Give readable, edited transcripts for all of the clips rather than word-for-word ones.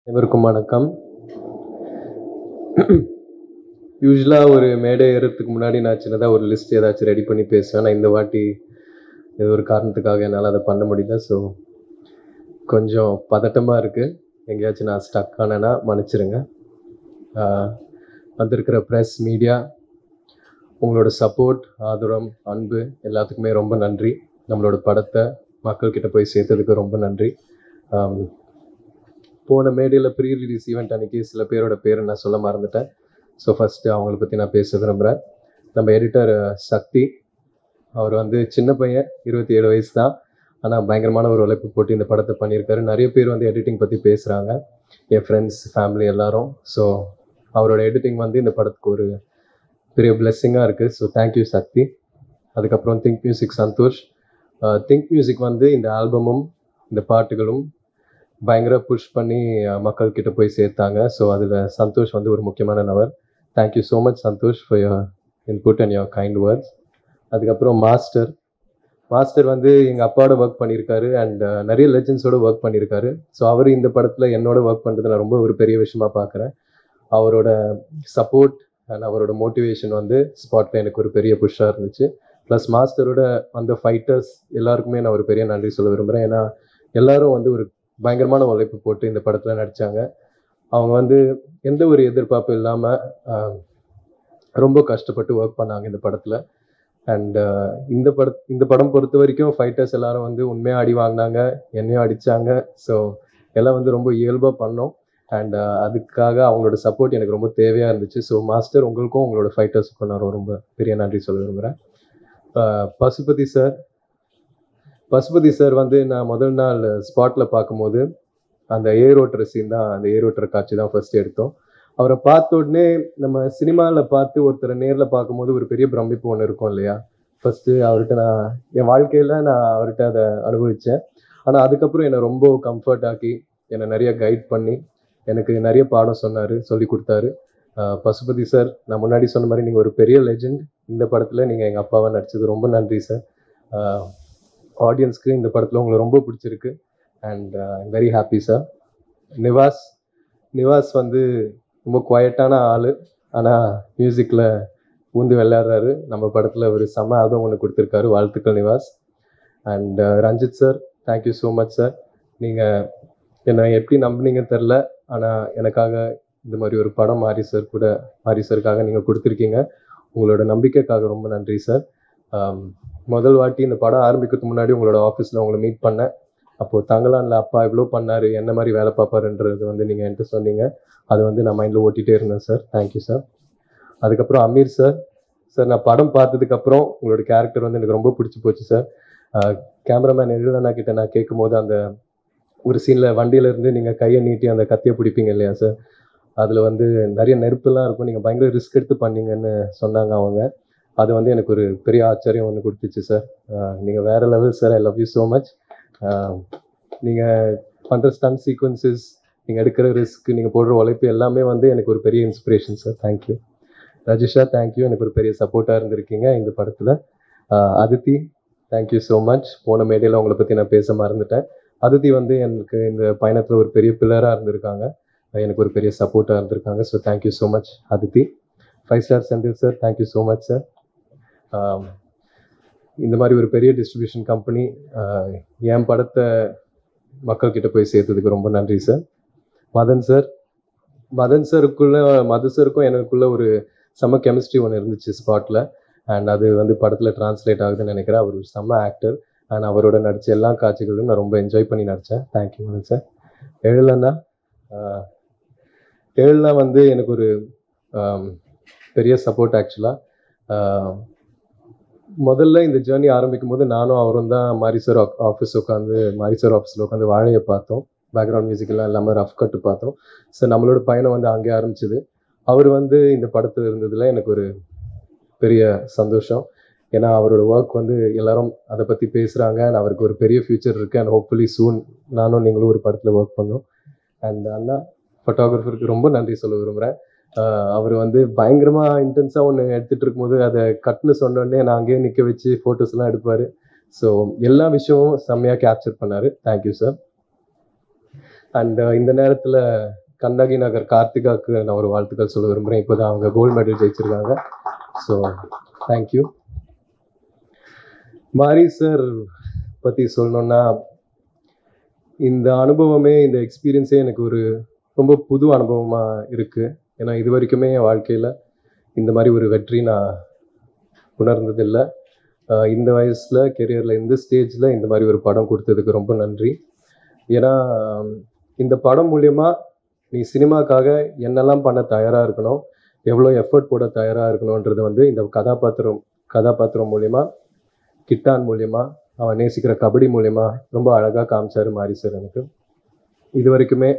அனைவருக்கும் வணக்கம். யூசுவலாக ஒரு மேடை ஏறுறதுக்கு முன்னாடி நான் சின்னதாக ஒரு லிஸ்ட் ஏதாச்சும் ரெடி பண்ணி பேசுவேன். நான் இந்த வாட்டி ஏதோ ஒரு காரணத்துக்காக என்னால் அதை பண்ண முடியல. ஸோ கொஞ்சம் பதட்டமாக இருக்குது. எங்கேயாச்சும் நான் ஸ்டக் ஆனேன்னா மன்னிச்சிருங்க. வந்திருக்கிற ப்ரெஸ், மீடியா, உங்களோட சப்போர்ட், ஆதரவு, அன்பு எல்லாத்துக்குமே ரொம்ப நன்றி. நம்மளோட படத்தை மக்கள்கிட்ட போய் சேர்த்ததுக்கு ரொம்ப நன்றி. போன மேடையில் ப்ரீ ரிலீஸ் ஈவெண்ட் அன்றைக்கி சில பேரோட பேரை நான் சொல்ல மறந்துட்டேன். ஸோ ஃபஸ்ட்டு அவங்கள பற்றி நான் பேச விரும்புகிறேன். நம்ம எடிட்டர் சக்தி, அவர் வந்து சின்ன பையன், 27 வயசு தான். ஆனால் பயங்கரமான ஒரு உழைப்பு போட்டு இந்த படத்தை பண்ணியிருக்காரு. நிறைய பேர் வந்து எடிட்டிங் பற்றி பேசுகிறாங்க, என் ஃப்ரெண்ட்ஸ், ஃபேமிலி எல்லாரும். ஸோ அவரோட எடிட்டிங் வந்து இந்த படத்துக்கு ஒரு பெரிய பிளெஸ்ஸிங்காக இருக்குது. So thank you Sakthi. அதுக்கப்புறம் think music Santhosh. Think music வந்து இந்த ஆல்பமும் இந்த பாட்டுகளும் பயங்கர புஷ் பண்ணி மக்கள்கிட்ட போய் சேர்த்தாங்க. ஸோ அதில் சந்தோஷ் வந்து ஒரு முக்கியமான நபர். Thank you so much Santhosh for your input and your kind words. அதுக்கப்புறம் மாஸ்டர் வந்து எங்கள் அப்பாவோட ஒர்க் பண்ணியிருக்காரு அண்ட் நிறைய லெஜெண்ட்ஸோட ஒர்க் பண்ணியிருக்காரு. ஸோ அவர் இந்த படத்தில் என்னோட ஒர்க் பண்ணுறது நான் ரொம்ப ஒரு பெரிய விஷயமாக பார்க்குறேன். அவரோட சப்போர்ட் அண்ட் அவரோட மோட்டிவேஷன் வந்து ஸ்பாட்டில் எனக்கு ஒரு பெரிய புஷ்ஷாக இருந்துச்சு. ப்ளஸ் மாஸ்டரோட அந்த ஃபைட்டர்ஸ் எல்லாருக்குமே நான் ஒரு பெரிய நன்றி சொல்ல விரும்புகிறேன். ஏன்னா எல்லோரும் வந்து ஒரு பயங்கரமான உழைப்பு போட்டு இந்த படத்தில் நடித்தாங்க. அவங்க வந்து எந்த ஒரு எதிர்பார்ப்பு இல்லாமல் ரொம்ப கஷ்டப்பட்டு ஒர்க் பண்ணாங்க இந்த படத்தில். அண்ட் இந்த படம் பொறுத்த வரைக்கும் ஃபைட்டர்ஸ் எல்லாரும் வந்து உண்மையாக அடி வாங்கினாங்க, என்னையும் அடித்தாங்க. ஸோ எல்லாம் வந்து ரொம்ப இயல்பாக பண்ணோம். அண்ட் அதுக்காக அவங்களோட சப்போர்ட் எனக்கு ரொம்ப தேவையாக இருந்துச்சு. ஸோ மாஸ்டர், உங்களுக்கும் உங்களோட ஃபைட்டர்ஸுக்கும் நான் ரொம்ப பெரிய நன்றி சொல்ல விரும்புகிறேன். பசுபதி சார் வந்து நான் முதல் நாள் ஸ்பாட்டில் பார்க்கும்போது அந்த ஏரோட்டுற சீன் தான், அந்த ஏரோட்டுற காட்சி தான் ஃபர்ஸ்ட் எடுத்தோம். அவரை பார்த்த உடனே நம்ம சினிமாவில் பார்த்து ஒருத்தரை நேரில் பார்க்கும்போது ஒரு பெரிய பிரமிப்பு ஒன்று இருக்கும் இல்லையா? ஃபஸ்ட்டு அவர்கிட்ட நான் என் வாழ்க்கையில் நான் அவர்கிட்ட அதை அனுபவித்தேன். ஆனால் அதுக்கப்புறம் என்னை ரொம்ப கம்ஃபர்ட் ஆக்கி என்னை நிறைய கைட் பண்ணி எனக்கு நிறைய பாடம் சொன்னார், சொல்லி கொடுத்தாரு. பசுபதி சார், நான் முன்னாடி சொன்ன மாதிரி நீங்கள் ஒரு பெரிய லெஜெண்ட். இந்த படத்தில் நீங்கள் எங்கள் அப்பாவாக நடிச்சது ரொம்ப நன்றி சார். ஆடியன்ஸ்க்கு இந்த படத்தில் உங்களை ரொம்ப பிடிச்சிருக்கு and I'm very happy sir. Nivas வந்து ரொம்ப குவைட்டான ஆள், ஆனால் மியூசிக்கில் ஊந்து விளையாடுறாரு. நம்ம படத்தில் ஒரு செம்ம ஆல்பம் ஒன்று கொடுத்துருக்காரு. வாழ்த்துக்கள் Nivas. And Ranjith sir, thank you so much sir. நீங்கள் என்னை எப்படி நம்பினீங்கன்னு தெரில, ஆனால் எனக்காக இந்த மாதிரி ஒரு படம் மாரி சாருக்காக நீங்கள் கொடுத்துருக்கீங்க. உங்களோட நம்பிக்கைக்காக ரொம்ப நன்றி சார். முதல் வாட்டி இந்த படம் ஆரம்பிக்கிறதுக்கு முன்னாடி உங்களோட ஆஃபீஸில் உங்களை மீட் பண்ணேன். அப்போது தங்கலான்ல அப்பா இவ்வளோ பண்ணார், என்ன மாதிரி வேலை பார்ப்பாருன்றது வந்து நீங்கள் என்கிட்ட சொன்னீங்க. அது வந்து நான் மைண்டில் ஓட்டிகிட்டே இருந்தேன் சார். Thank you sir. அதுக்கப்புறம் அமீர் சார், நான் படம் பார்த்ததுக்கப்புறம் உங்களோட கேரக்டர் வந்து எனக்கு ரொம்ப பிடிச்சி போச்சு சார். கேமராமேன் எழுதனா கிட்ட நான் கேட்கும்போது அந்த ஒரு சீனில் வண்டியிலேருந்து நீங்கள் கையை நீட்டி அந்த கத்தியை பிடிப்பீங்க இல்லையா சார், அதில் வந்து நிறைய நெருப்புலாம் இருக்கும், நீங்கள் பயங்கர ரிஸ்க் எடுத்து பண்ணீங்கன்னு சொன்னாங்க அவங்க. அது வந்து எனக்கு ஒரு பெரிய ஆச்சரியம் ஒன்று கொடுத்துச்சு சார். நீங்கள் வேறு level sir. I love you so much. நீங்கள் பண்ணுற ஸ்டண்ட் சீக்வன்சஸ், நீங்கள் எடுக்கிற ரிஸ்க், நீங்கள் போடுற உழைப்பு எல்லாமே வந்து எனக்கு ஒரு பெரிய inspiration sir. Thank you. Rajisha, thank you. எனக்கு ஒரு பெரிய சப்போர்ட்டாக இருந்திருக்கீங்க இந்த படத்தில். Aditi, thank you so much. போன மேடையில் உங்களை பற்றி நான் பேச மறந்துட்டேன். அதித்தி வந்து எனக்கு இந்த பயணத்தில் ஒரு பெரிய பில்லராக இருந்திருக்காங்க, எனக்கு ஒரு பெரிய சப்போர்ட்டாக இருந்திருக்காங்க. So thank you so much Aditi. 5 star Senthil sir, thank you so much sir. இந்த மாதிரி ஒரு பெரிய டிஸ்ட்ரிபியூஷன் கம்பெனி என் படத்தை மக்கள்கிட்ட போய் சேர்த்ததுக்கு ரொம்ப நன்றி சார். மதன் சாருக்கும் எனக்குள்ள ஒரு செம்ம கெமிஸ்ட்ரி ஒன்று இருந்துச்சு ஸ்பாட்டில். அண்ட் அது வந்து படத்தில் டிரான்ஸ்லேட் ஆகுதுன்னு நினைக்கிறேன். அவர் ஒரு செம்ம ஆக்டர் அண்ட் அவரோட நடித்த எல்லா காட்சிகளும் நான் ரொம்ப என்ஜாய் பண்ணி நடித்தேன். Thank you Madan sir. எழிலண்ணா வந்து எனக்கு ஒரு பெரிய சப்போர்ட் ஆக்சுவலாக. முதல்ல இந்த ஜேர்னி ஆரம்பிக்கும் போது நானும் அவரும் தான் மாரி சார் ஆஃபீஸில் உட்காந்து வாழையை பார்த்தோம். பேக்ரவுண்ட் மியூசிக்கெல்லாம் இல்லாமல் ரஃப் கட்டு பார்த்தோம். ஸோ நம்மளோட பயணம் வந்து அங்கே ஆரம்பிச்சிது. அவர் வந்து இந்த படத்தில் இருந்ததில் எனக்கு ஒரு பெரிய சந்தோஷம். ஏன்னா அவரோட ஒர்க் வந்து எல்லாரும் அதை பற்றி பேசுகிறாங்க அண்ட் அவருக்கு ஒரு பெரிய ஃப்யூச்சர் இருக்குது. அண்ட் ஹோப்ஃபுல்லி சூன் நானும் நீங்களும் ஒரு படத்தில் ஒர்க் பண்ணோம். அண்ட் அண்ணா ஃபோட்டோகிராஃபருக்கு ரொம்ப நன்றி சொல்ல விரும்புகிறேன். அவர் வந்து பயங்கரமாக இன்டென்ஸாக ஒன்று எடுத்துகிட்டு இருக்கும்போது அதை கட்னு சொன்னோடனே நான் அங்கேயே நிற்க வச்சு ஃபோட்டோஸ்லாம் எடுப்பார். ஸோ எல்லா விஷயமும் செம்மையாக கேப்சர் பண்ணார். Thank you sir. அண்ட் இந்த நேரத்தில் கண்ணகி நகர் கார்த்திகாவுக்கு நான் ஒரு வாழ்த்துக்கள் சொல்ல விரும்புகிறேன். இப்போ தான் அவங்க கோல்டு மெடல் ஜெயிச்சிருக்காங்க. So thank you. மாரி சார் பற்றி சொல்லணுன்னா, இந்த அனுபவமே, இந்த எக்ஸ்பீரியன்ஸே எனக்கு ஒரு ரொம்ப புது அனுபவமாக இருக்குது. ஏன்னா இது வரைக்குமே என் வாழ்க்கையில் இந்த மாதிரி ஒரு வெற்றி நான் உணர்ந்ததில்லை. இந்த வயசில் கெரியரில் இந்த ஸ்டேஜில் இந்த மாதிரி ஒரு படம் கொடுத்ததுக்கு ரொம்ப நன்றி. ஏன்னா இந்த படம் மூலயமா நீ சினிமாக்காக என்னெல்லாம் பண்ண தயாராக இருக்கணும், எவ்வளோ எஃபர்ட் போட தயாராக இருக்கணுன்றது வந்து இந்த கதாபாத்திரம் மூலயமா, கிட்டான் மூலயமா, அவன் நேசிக்கிற கபடி மூலயமா ரொம்ப அழகாக காமிச்சார் மாரி சார். எனக்கு இது வரைக்குமே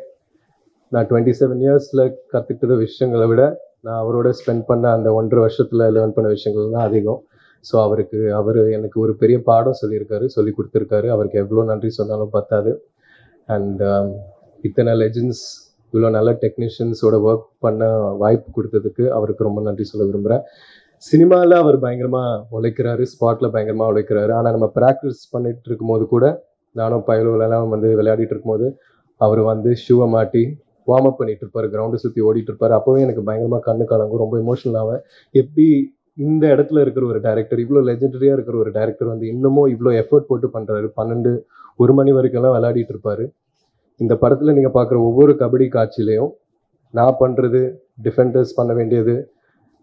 நான் 27 இயர்ஸில் கற்றுக்கிட்ட விஷயங்களை விட நான் அவரோட ஸ்பெண்ட் பண்ண அந்த 1.5 வருஷத்தில் லேர்ன் பண்ண விஷயங்கள் தான் அதிகம். ஸோ அவர் எனக்கு ஒரு பெரிய பாடம் சொல்லி கொடுத்துருக்காரு. அவருக்கு எவ்வளோ நன்றி சொன்னாலும் பத்தாது. அண்ட் இத்தனை லெஜண்ட்ஸ், இவ்வளோ நல்ல டெக்னீஷியன்ஸோட ஒர்க் பண்ண வாய்ப்பு கொடுத்ததுக்கு அவருக்கு ரொம்ப நன்றி சொல்ல விரும்புகிறேன். சினிமாவில் அவர் பயங்கரமாக உழைக்கிறாரு, ஸ்பாட்டில் பயங்கரமாக உழைக்கிறாரு. ஆனால் நம்ம ப்ராக்டிஸ் பண்ணிட்டு இருக்கும்போது கூட, நானும் பயலுவலாம் வந்து விளையாடிட்டு இருக்கும்போது அவர் வந்து ஷூவை மாட்டி வார்ம் அப் பண்ணிட்டு இருப்பார், கிரவுண்டை சுற்றி ஓடிட்டு இருப்பார். அப்போவே எனக்கு பயங்கரமாக கண்ணு கலங்கும், ரொம்ப எமோஷனல் ஆவேன். எப்படி இந்த இடத்துல இருக்கிற ஒரு டைரக்டர், இவ்வளோ லெஜெண்டரியாக இருக்கிற ஒரு டைரக்டர் வந்து இன்னமும் இவ்வளோ எஃபர்ட் போட்டு பண்ணுறாரு. 12-1 மணி வரைக்கும்லாம் விளையாடிட்டு இருப்பார். இந்த படத்தில் நீங்கள் பார்க்குற ஒவ்வொரு கபடி காட்சியிலையும் நான் பண்ணுறது, டிஃபெண்டர்ஸ் பண்ண வேண்டியது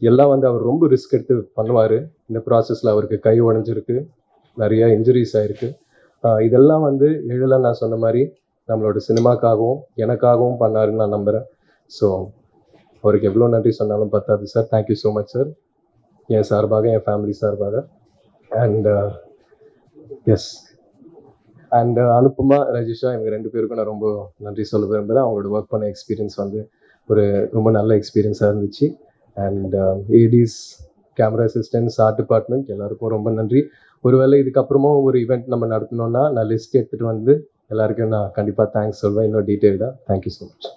எல்லாம் வந்து அவர் ரொம்ப ரிஸ்க் எடுத்து பண்ணுவார். இந்த ப்ராசஸில் அவருக்கு கை உடஞ்சிருக்கு, நிறையா இன்ஜுரிஸ் ஆகிருக்கு. இதெல்லாம் வந்து எழிலாக நான் சொன்ன மாதிரி நம்மளோட சினிமாக்காகவும் எனக்காகவும் பண்ணாருன்னு நான் நம்புகிறேன். ஸோ அவருக்கு எவ்வளோ நன்றி சொன்னாலும் பத்தாது sir. Thank you so much sir, என் சார்பாக, என் ஃபேமிலி சார்பாக. And yes, and Anupama, Rajisha, இவங்க 2 பேருக்கும் நான் ரொம்ப நன்றி சொல்ல விரும்புகிறேன். அவங்களோட ஒர்க் பண்ண எக்ஸ்பீரியன்ஸ் வந்து ஒரு ரொம்ப நல்ல எக்ஸ்பீரியன்ஸாக இருந்துச்சு. And ADs, camera assistants, art department எல்லாருக்கும் ரொம்ப நன்றி. ஒருவேளை இதுக்கப்புறமும் ஒரு ஈவெண்ட் நம்ம நடத்தணும்னா நான் லிஸ்ட் எடுத்துகிட்டு வந்து எல்லாருக்கும் நான் கண்டிப்பாக தேங்க்ஸ் சொல்வேன், இன்னும் டீட்டெயில்டாக. Thank you so much.